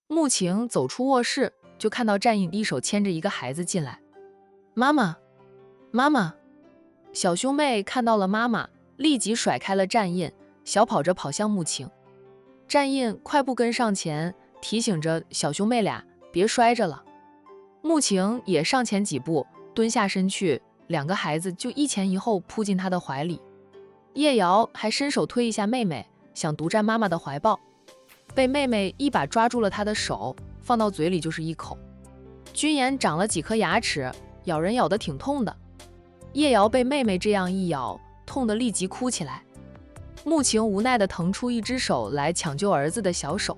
穆晴走出卧室，就看到战印一手牵着一个孩子进来。妈妈，妈妈！小兄妹看到了妈妈，立即甩开了战印，小跑着跑向穆晴。战印快步跟上前，提醒着小兄妹俩别摔着了。穆晴也上前几步，蹲下身去，两个孩子就一前一后扑进她的怀里。叶瑶还伸手推一下妹妹，想独占妈妈的怀抱，被妹妹一把抓住了她的手，放到嘴里就是一口。君言长了几颗牙齿，咬人咬得挺痛的。叶瑶被妹妹这样一咬，痛得立即哭起来。穆晴无奈地腾出一只手来抢救儿子的小手。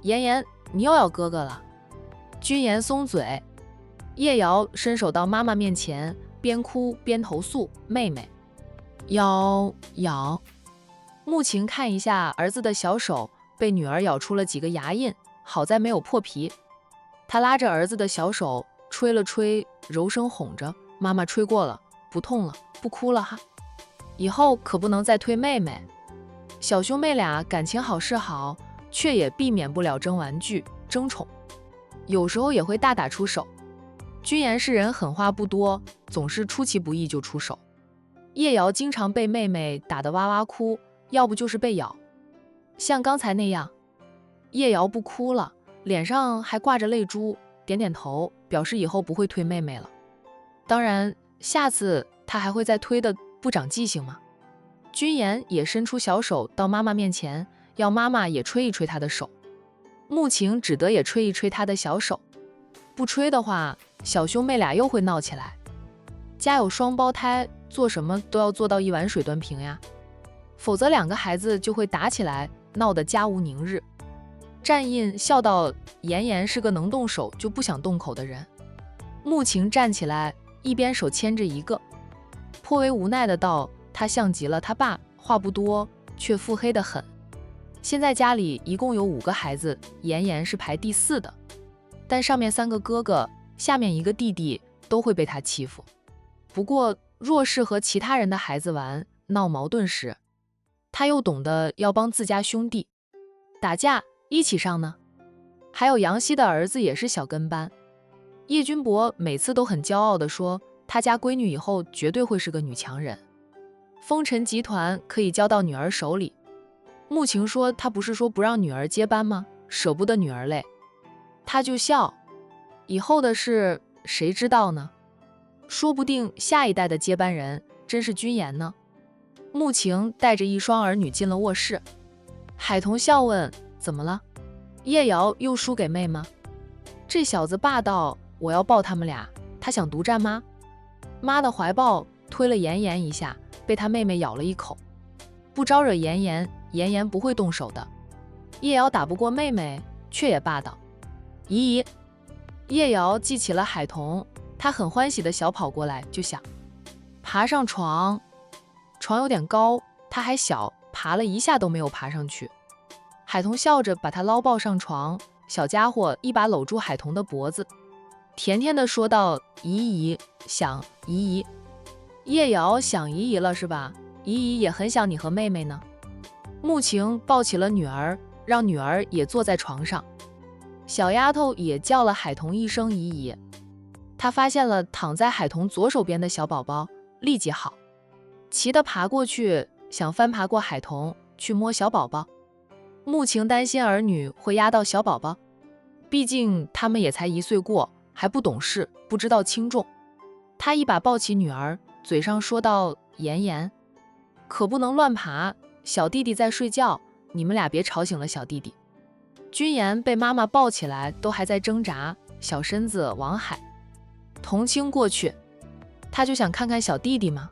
妍妍，你又咬哥哥了。君言松嘴。叶瑶伸手到妈妈面前，边哭边投诉妹妹咬。穆晴看一下儿子的小手，被女儿咬出了几个牙印，好在没有破皮。她拉着儿子的小手吹了吹，柔声哄着妈妈，吹过了，不痛了，不哭了哈，以后可不能再推妹妹。小兄妹俩感情好是好，却也避免不了争玩具争宠，有时候也会大打出手。君言是人狠话不多，总是出其不意就出手。叶瑶经常被妹妹打得哇哇哭，要不就是被咬，像刚才那样。叶瑶不哭了，脸上还挂着泪珠，点点头，表示以后不会推妹妹了。当然，下次她还会再推的，不长记性吗？君言也伸出小手到妈妈面前，要妈妈也吹一吹她的手。穆晴只得也吹一吹她的小手，不吹的话，小兄妹俩又会闹起来。家有双胞胎，做什么都要做到一碗水端平呀，否则两个孩子就会打起来，闹得家无宁日。战印笑道：妍妍是个能动手就不想动口的人。穆晴站起来，一边手牵着一个，颇为无奈的道：他像极了他爸，话不多，却腹黑得很。现在家里一共有5个孩子，妍妍是排第4的，但上面3个哥哥，下面1个弟弟都会被他欺负。不过若是和其他人的孩子玩，闹矛盾时，他又懂得要帮自家兄弟，打架一起上呢。还有杨希的儿子也是小跟班，叶君博每次都很骄傲地说，他家闺女以后绝对会是个女强人，风尘集团可以交到女儿手里。穆晴说，他不是说不让女儿接班吗？舍不得女儿累。他就笑，以后的事谁知道呢？说不定下一代的接班人真是君言呢。穆晴带着一双儿女进了卧室。海童笑问，怎么了？叶瑶又输给妹吗？这小子霸道，我要抱他们俩，他想独占妈。妈的怀抱推了妍妍一下，被他妹妹咬了一口。不招惹妍妍，妍妍不会动手的。叶瑶打不过妹妹，却也霸道。咦，叶瑶记起了海童，她很欢喜的小跑过来，就想爬上床。床有点高，她还小，爬了一下都没有爬上去。海童笑着把她捞抱上床，小家伙一把搂住海童的脖子，甜甜的说道：姨姨想姨姨。叶瑶想姨姨了是吧？姨姨也很想你和妹妹呢。穆晴抱起了女儿，让女儿也坐在床上。小丫头也叫了海童一声姨姨。她发现了躺在海童左手边的小宝宝，立即好奇地爬过去，想翻爬过海童去摸小宝宝。穆晴担心儿女会压到小宝宝，毕竟他们也才1岁过，还不懂事，不知道轻重。她一把抱起女儿，嘴上说道：妍妍，可不能乱爬，小弟弟在睡觉，你们俩别吵醒了小弟弟。君言被妈妈抱起来，都还在挣扎，小身子往海童倾过去。他就想看看小弟弟嘛，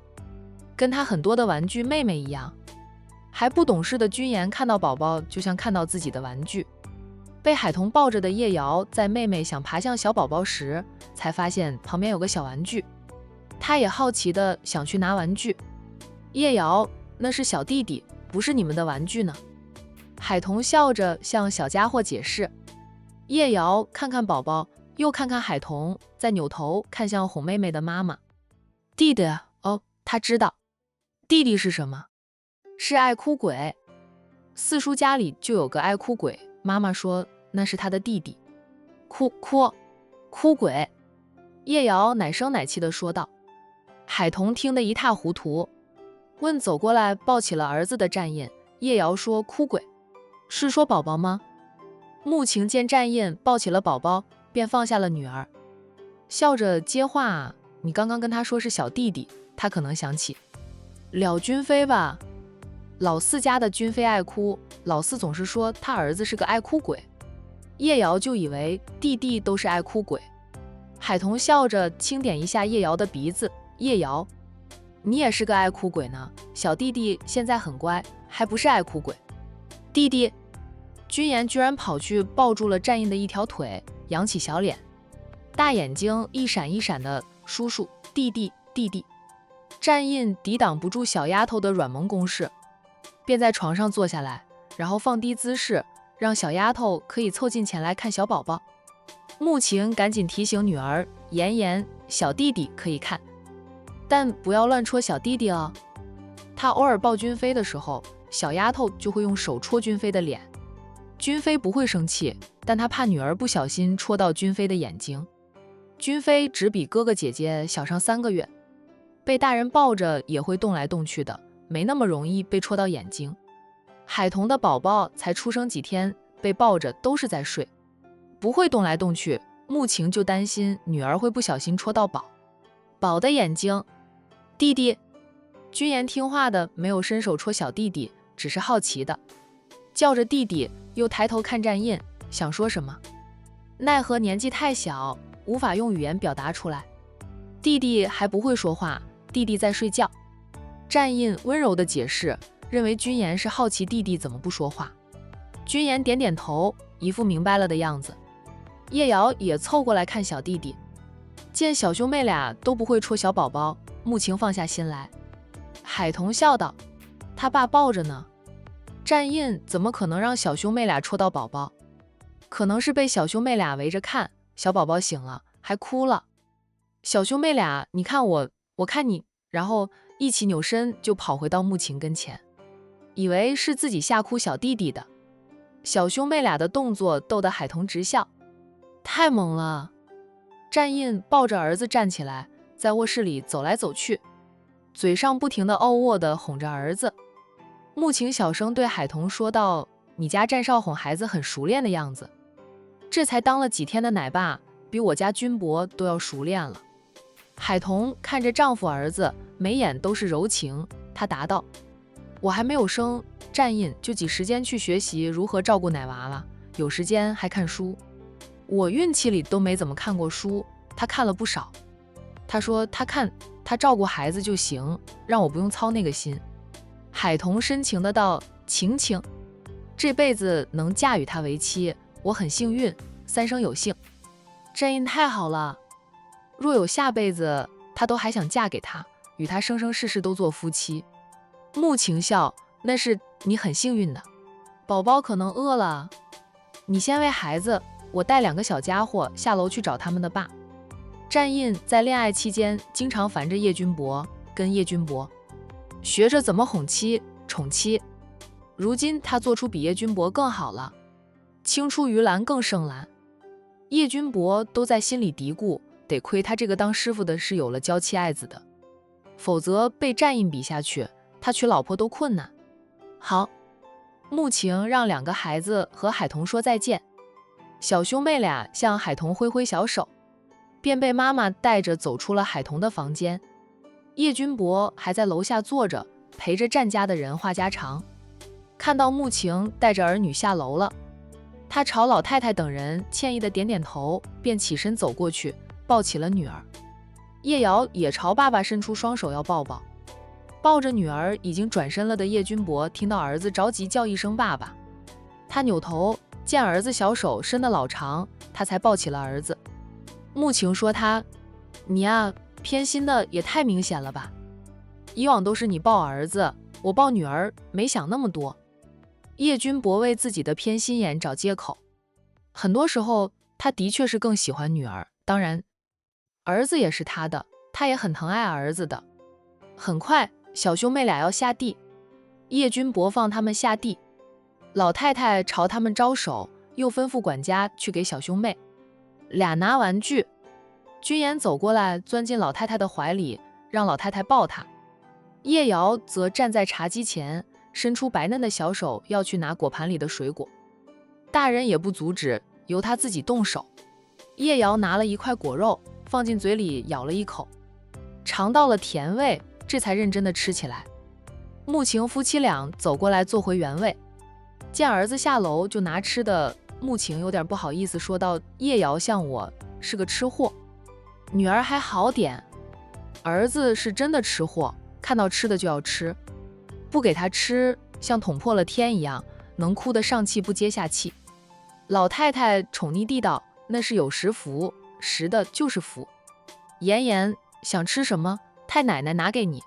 跟他很多的玩具妹妹一样。还不懂事的君言看到宝宝就像看到自己的玩具。被海童抱着的叶瑶在妹妹想爬向小宝宝时，才发现旁边有个小玩具，她也好奇的想去拿玩具。叶瑶，那是小弟弟，不是你们的玩具呢。海童笑着向小家伙解释。叶瑶看看宝宝，又看看海童，再扭头看向哄妹妹的妈妈。弟弟，哦，他知道。弟弟是什么？是爱哭鬼。四叔家里就有个爱哭鬼，妈妈说那是他的弟弟。哭鬼！叶瑶奶声奶气地说道。海童听得一塌糊涂，问走过来抱起了儿子的战印。叶瑶说哭鬼，是说宝宝吗？穆晴见战印抱起了宝宝，便放下了女儿，笑着接话，你刚刚跟他说是小弟弟，他可能想起了君飞吧。老四家的君飞爱哭，老四总是说他儿子是个爱哭鬼，叶瑶就以为弟弟都是爱哭鬼。海童笑着轻点一下叶瑶的鼻子，叶瑶，你也是个爱哭鬼呢，小弟弟现在很乖，还不是爱哭鬼。弟弟，君言居然跑去抱住了战印的一条腿，扬起小脸，大眼睛一闪一闪的，叔叔，弟弟。战印抵挡不住小丫头的软萌攻势，便在床上坐下来，然后放低姿势，让小丫头可以凑近前来看小宝宝。穆晴赶紧提醒女儿，言，小弟弟可以看，但不要乱戳小弟弟哦。他偶尔抱君飞的时候，小丫头就会用手戳君飞的脸，君飞不会生气，但他怕女儿不小心戳到君飞的眼睛。君飞只比哥哥姐姐小上3个月，被大人抱着也会动来动去的，没那么容易被戳到眼睛。海童的宝宝才出生几天，被抱着都是在睡，不会动来动去。穆晴就担心女儿会不小心戳到宝的眼睛。弟弟，君言听话的没有伸手戳小弟弟，只是好奇的叫着弟弟，又抬头看战印，想说什么，奈何年纪太小，无法用语言表达出来。弟弟还不会说话，弟弟在睡觉。战印温柔的解释，认为君言是好奇弟弟怎么不说话。君言点点头，一副明白了的样子。叶瑶也凑过来看小弟弟，见小兄妹俩都不会戳小宝宝，穆晴放下心来。海童笑道，他爸抱着呢。战印怎么可能让小兄妹俩戳到宝宝？可能是被小兄妹俩围着看，小宝宝醒了还哭了。小兄妹俩你看我，我看你，然后一起扭身就跑回到穆晴跟前，以为是自己吓哭小弟弟的。小兄妹俩的动作逗得海童直笑，太猛了。战印抱着儿子站起来，在卧室里走来走去，嘴上不停地哦喔地哄着儿子。穆晴小声对海童说道，你家战少哄孩子很熟练的样子，这才当了几天的奶爸，比我家君伯都要熟练了。海童看着丈夫儿子，眉眼都是柔情，她答道，我还没有生战印，就挤时间去学习如何照顾奶娃娃，有时间还看书。我孕期里都没怎么看过书，他看了不少。他说他照顾孩子就行，让我不用操那个心。海童深情的道，晴晴这辈子能嫁与他为妻，我很幸运，3生有幸。战印太好了，若有下辈子，他都还想嫁给他，与他生生世世都做夫妻。穆晴笑，那是你很幸运的，宝宝可能饿了，你先喂孩子，我带2个小家伙下楼去找他们的爸。战印在恋爱期间经常烦着叶君伯，跟叶君伯学着怎么哄妻宠妻，如今他做出比叶君伯更好了，青出于蓝更胜蓝。叶君伯都在心里嘀咕，得亏他这个当师傅的是有了娇妻爱子的，否则被战印比下去，他娶老婆都困难。好，穆晴让2个孩子和海童说再见，小兄妹俩向海童挥挥小手，便被妈妈带着走出了海童的房间。叶君伯还在楼下坐着，陪着战家的人话家常。看到穆晴带着儿女下楼了，他朝老太太等人歉意的点点头，便起身走过去，抱起了女儿。叶瑶也朝爸爸伸出双手要抱抱。抱着女儿已经转身了的叶君伯听到儿子着急叫一声爸爸，他扭头见儿子小手伸得老长，他才抱起了儿子。穆晴说你呀，偏心的也太明显了吧，以往都是你抱儿子，我抱女儿，没想那么多。叶君伯为自己的偏心眼找借口，很多时候他的确是更喜欢女儿，当然儿子也是他的，他也很疼爱儿子的。很快小兄妹俩要下地，叶君伯放他们下地，老太太朝他们招手，又吩咐管家去给小兄妹俩拿玩具。君言走过来，钻进老太太的怀里，让老太太抱他。叶瑶则站在茶几前，伸出白嫩的小手要去拿果盘里的水果，大人也不阻止，由他自己动手。叶瑶拿了一块果肉，放进嘴里咬了一口，尝到了甜味，这才认真的吃起来。穆晴夫妻俩走过来坐回原位，见儿子下楼就拿吃的，穆晴有点不好意思，说道：“叶瑶像我是个吃货，女儿还好点，儿子是真的吃货，看到吃的就要吃，不给他吃像捅破了天一样，能哭得上气不接下气。”老太太宠溺地道：“那是有时福，实的就是福。妍妍想吃什么，太奶奶拿给你。”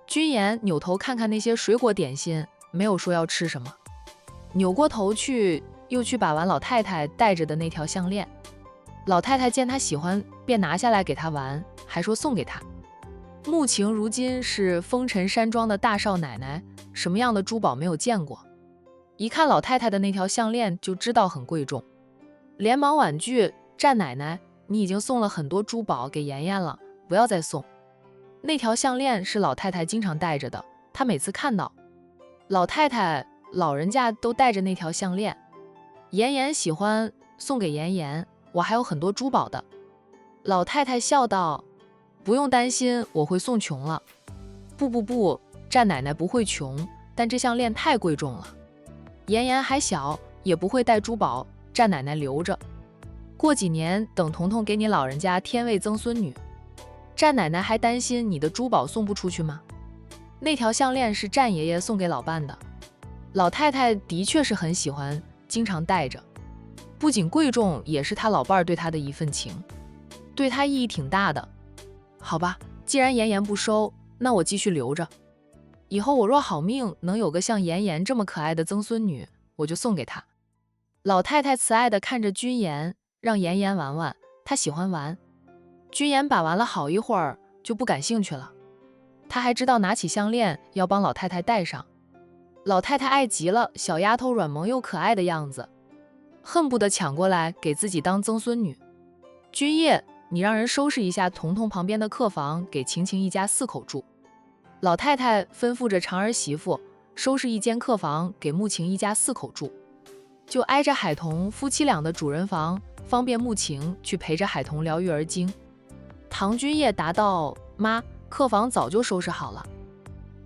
君言扭头看看那些水果点心，没有说要吃什么，扭过头去，又去把玩老太太戴着的那条项链。老太太见他喜欢，便拿下来给他玩，还说送给他。穆晴如今是风尘山庄的大少奶奶，什么样的珠宝没有见过，一看老太太的那条项链就知道很贵重，连忙婉拒：“战奶奶，你已经送了很多珠宝给妍妍了，不要再送。”那条项链是老太太经常戴着的，她每次看到老太太老人家都戴着那条项链。妍妍喜欢，送给妍妍，我还有很多珠宝的。老太太笑道：“不用担心我会送穷了。不，战奶奶不会穷，但这项链太贵重了。妍妍还小，也不会戴珠宝，战奶奶留着，过几年等彤彤给你老人家添位曾孙女。战奶奶还担心你的珠宝送不出去吗？”那条项链是战爷爷送给老伴的，老太太的确是很喜欢，经常戴着，不仅贵重，也是他老伴对他的一份情，对他意义挺大的。好吧，既然妍妍不收，那我继续留着，以后我若好命能有个像妍妍这么可爱的曾孙女，我就送给她。老太太慈爱地看着君言，让妍妍玩玩，她喜欢玩。君言把玩了好一会儿，就不感兴趣了。他还知道拿起项链要帮老太太戴上，老太太爱极了，小丫头软萌又可爱的样子，恨不得抢过来给自己当曾孙女。君夜，你让人收拾一下彤彤旁边的客房，给晴晴一家4口住。老太太吩咐着长儿媳妇收拾一间客房给穆晴一家4口住，就挨着海童夫妻俩的主人房，方便穆晴去陪着海童聊育儿经。唐君夜答道：“妈，客房早就收拾好了。”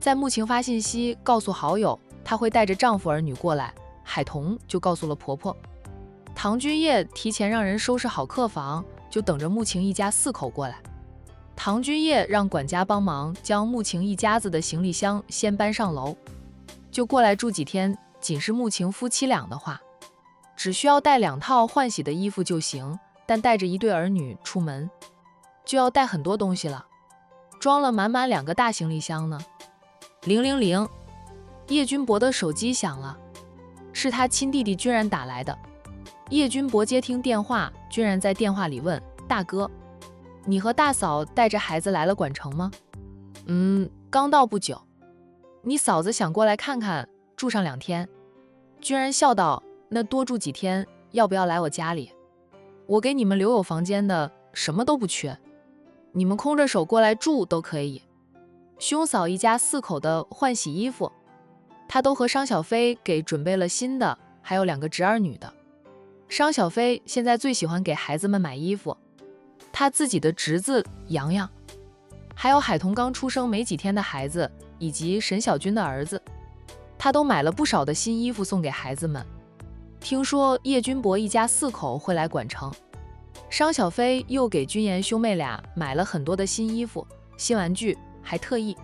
在穆晴发信息告诉好友她会带着丈夫儿女过来，海童就告诉了婆婆。唐君夜提前让人收拾好客房，就等着穆晴一家4口过来。唐君夜让管家帮忙将穆晴一家子的行李箱先搬上楼，就过来住几天。仅是穆晴夫妻俩的话，只需要带2套换洗的衣服就行，但带着一对儿女出门就要带很多东西了，装了满满2个大行李箱呢。000，叶君博的手机响了，是他亲弟弟君然打来的。叶君博接听电话，君然在电话里问：“大哥，你和大嫂带着孩子来了管城吗？”“刚到不久。”“你嫂子想过来看看，住上2天。”君然笑道：“那多住几天，要不要来我家里？我给你们留有房间的，什么都不缺，你们空着手过来住都可以。”兄嫂一家4口的换洗衣服，他都和商小飞给准备了新的，还有2个侄儿女的。商小飞现在最喜欢给孩子们买衣服，他自己的侄子洋洋，还有海童刚出生没几天的孩子，以及沈小军的儿子，他都买了不少的新衣服送给孩子们。听说叶君博一家4口会来管城，商小飞又给君言兄妹俩买了很多的新衣服、新玩具，还特意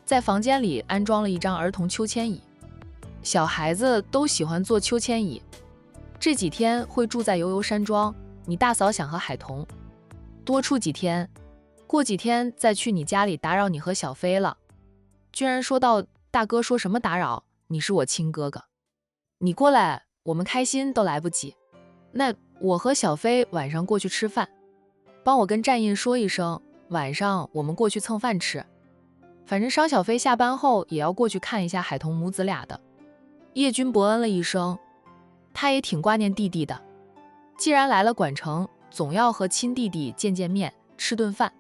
在房间里安装了一张儿童秋千椅。小孩子都喜欢坐秋千椅，这几天会住在悠悠山庄，你大嫂想和海童多住几天，过几天再去你家里打扰你和小飞了。居然说道：“大哥说什么打扰，你是我亲哥哥，你过来我们开心都来不及。那我和小飞晚上过去吃饭，帮我跟战印说一声，晚上我们过去蹭饭吃。反正商小飞下班后也要过去看一下海童母子俩的。”叶君伯恩了一声，他也挺挂念弟弟的。既然来了管城，总要和亲弟弟见见面，吃顿饭。